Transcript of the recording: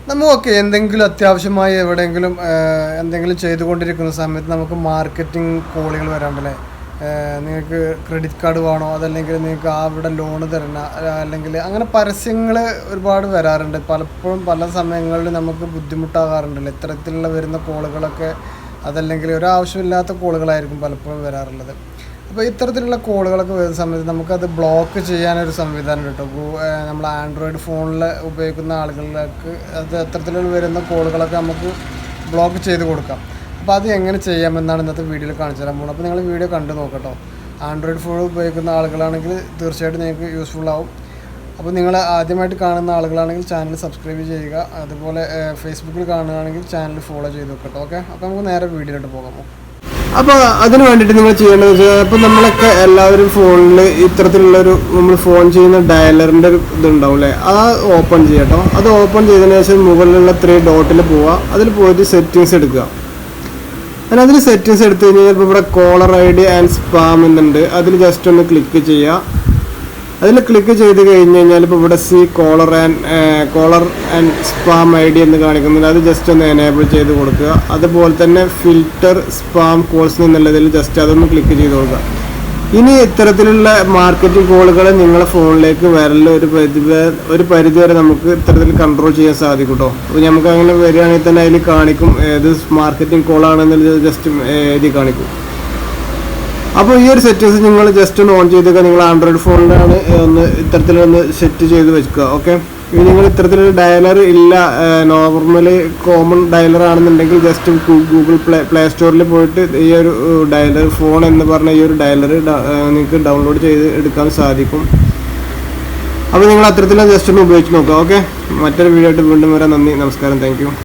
നമുക്ക് എന്തെങ്കിലും അത്യാവശ്യമായി എവിടെയെങ്കിലും എന്തെങ്കിലും ചെയ്തുകൊണ്ടിരിക്കുന്ന സമയത്ത് നമുക്ക് മാർക്കറ്റിംഗ് കോളുകൾ വരാണ്ടല്ലേ. നിങ്ങൾക്ക് ക്രെഡിറ്റ് കാർഡ് വേണോ, അതല്ലെങ്കിൽ നിങ്ങൾക്ക് അവിടെ ലോണ് തരണ, അല്ലെങ്കിൽ അങ്ങനെ പരസ്യങ്ങൾ ഒരുപാട് വരാറുണ്ട്. പലപ്പോഴും പല സമയങ്ങളിൽ നമുക്ക് ബുദ്ധിമുട്ടാകാറുണ്ടല്ലോ ഇത്തരത്തിലുള്ള വരുന്ന കോളുകളൊക്കെ. അതല്ലെങ്കിൽ ഒരാവശ്യമില്ലാത്ത കോളുകളായിരിക്കും പലപ്പോഴും വരാറുള്ളത്. അപ്പോൾ ഇത്തരത്തിലുള്ള കോളുകളൊക്കെ വരുന്ന സമയത്ത് നമുക്കത് ബ്ലോക്ക് ചെയ്യാനൊരു സംവിധാനം കേട്ടോ. നമ്മൾ ആൻഡ്രോയിഡ് ഫോണിൽ ഉപയോഗിക്കുന്ന ആളുകളിലേക്ക് അത് അത്തരത്തിലുള്ള വരുന്ന കോളുകളൊക്കെ നമുക്ക് ബ്ലോക്ക് ചെയ്ത് കൊടുക്കാം. അപ്പോൾ അത് എങ്ങനെ ചെയ്യാമെന്നാണ് ഇന്നത്തെ വീഡിയോയിൽ കാണിച്ചു തരാൻ പോകുന്നത്. അപ്പോൾ നിങ്ങൾ വീഡിയോ കണ്ടു നോക്കട്ടോ. ആൻഡ്രോയിഡ് ഫോൺ ഉപയോഗിക്കുന്ന ആളുകളാണെങ്കിൽ തീർച്ചയായിട്ടും നിങ്ങൾക്ക് യൂസ്ഫുൾ ആവും. അപ്പോൾ നിങ്ങൾ ആദ്യമായിട്ട് കാണുന്ന ആളുകളാണെങ്കിൽ ചാനൽ സബ്സ്ക്രൈബ് ചെയ്യുക. അതുപോലെ ഫേസ്ബുക്കിൽ കാണുകയാണെങ്കിൽ ചാനൽ ഫോളോ ചെയ്ത് വെക്കട്ടോ. ഓക്കെ, അപ്പോൾ നമുക്ക് നേരെ വീഡിയോയിലോട്ട് പോകാമോ. അപ്പോൾ അതിന് വേണ്ടിയിട്ട് നിങ്ങൾ ചെയ്യേണ്ടത് വെച്ചാൽ, ഇപ്പോൾ നമ്മളൊക്കെ എല്ലാവരും ഫോണിൽ ഇത്തരത്തിലുള്ളൊരു നമ്മൾ ഫോൺ ചെയ്യുന്ന ഡയലറിൻ്റെ ഒരു ഇതുണ്ടാവും അല്ലേ, അത് ഓപ്പൺ ചെയ്യട്ടോ. അത് ഓപ്പൺ ചെയ്തതിന് ശേഷം മുകളിലുള്ള 3 ഡോട്ടിൽ പോവുക. അതിൽ പോയിട്ട് സെറ്റിങ്സ് എടുക്കുക. അങ്ങനെ അതിൽ സെറ്റിങ്സ് എടുത്തു കഴിഞ്ഞാൽ ഇപ്പോൾ ഇവിടെ കോളർ ID ആൻഡ് സ്പാം എന്നുണ്ട്. അതിൽ ജസ്റ്റ് ഒന്ന് ക്ലിക്ക് ചെയ്യുക. അതിൽ ക്ലിക്ക് ചെയ്ത് കഴിഞ്ഞ് കഴിഞ്ഞാൽ ഇപ്പോൾ ഇവിടെ കോളർ ആൻഡ് സ്പാം ID എന്ന് കാണിക്കുന്നുണ്ട്. അത് ജസ്റ്റ് ഒന്ന് എനേബിൾ ചെയ്ത് കൊടുക്കുക. അതുപോലെ തന്നെ ഫിൽറ്റർ സ്പാം കോൾസ് എന്നുള്ളതിൽ ജസ്റ്റ് അതൊന്ന് ക്ലിക്ക് ചെയ്ത് കൊടുക്കുക. ഇനി ഇത്തരത്തിലുള്ള മാർക്കറ്റിംഗ് കോളുകൾ നിങ്ങളുടെ ഫോണിലേക്ക് വരൽ ഒരു പരിധി വരെ നമുക്ക് ഇത്തരത്തിൽ കൺട്രോൾ ചെയ്യാൻ സാധിക്കും കേട്ടോ. അപ്പോൾ നമുക്ക് അങ്ങനെ വരികയാണെങ്കിൽ തന്നെ അതിൽ കാണിക്കും ഏത് മാർക്കറ്റിംഗ് കോളാണെന്നുള്ളത് ജസ്റ്റ് എഴുതി കാണിക്കും. അപ്പോൾ ഈ ഒരു സെറ്റിങ്സ് നിങ്ങൾ ജസ്റ്റ് ഒന്ന് ഓൺ ചെയ്തൊക്കെ നിങ്ങൾ ആൻഡ്രോയിഡ് ഫോണിലാണ് ഇത്തരത്തിലൊന്ന് സെറ്റ് ചെയ്ത് വെക്കുക. ഓക്കെ, ഇനി നിങ്ങൾ ഇത്തരത്തിലൊരു ഡയലർ ഇല്ല, നോർമലി കോമൺ ഡയലർ ആണെന്നുണ്ടെങ്കിൽ ജസ്റ്റ് ഗൂഗിൾ പ്ലേ സ്റ്റോറിൽ പോയിട്ട് ഈ ഒരു ഡയലർ ഫോൺ എന്ന് പറഞ്ഞ ഈ ഒരു ഡയലർ നിങ്ങൾക്ക് ഡൗൺലോഡ് ചെയ്ത് എടുക്കാൻ സാധിക്കും. അപ്പോൾ നിങ്ങൾ അത്തരത്തിൽ ജസ്റ്റ് ഒന്ന് ഉപയോഗിച്ച് നോക്കുക. ഓക്കെ, മറ്റൊരു വീഡിയോ ആയിട്ട് വീണ്ടും വരാം. നന്ദി, നമസ്കാരം, താങ്ക് യു.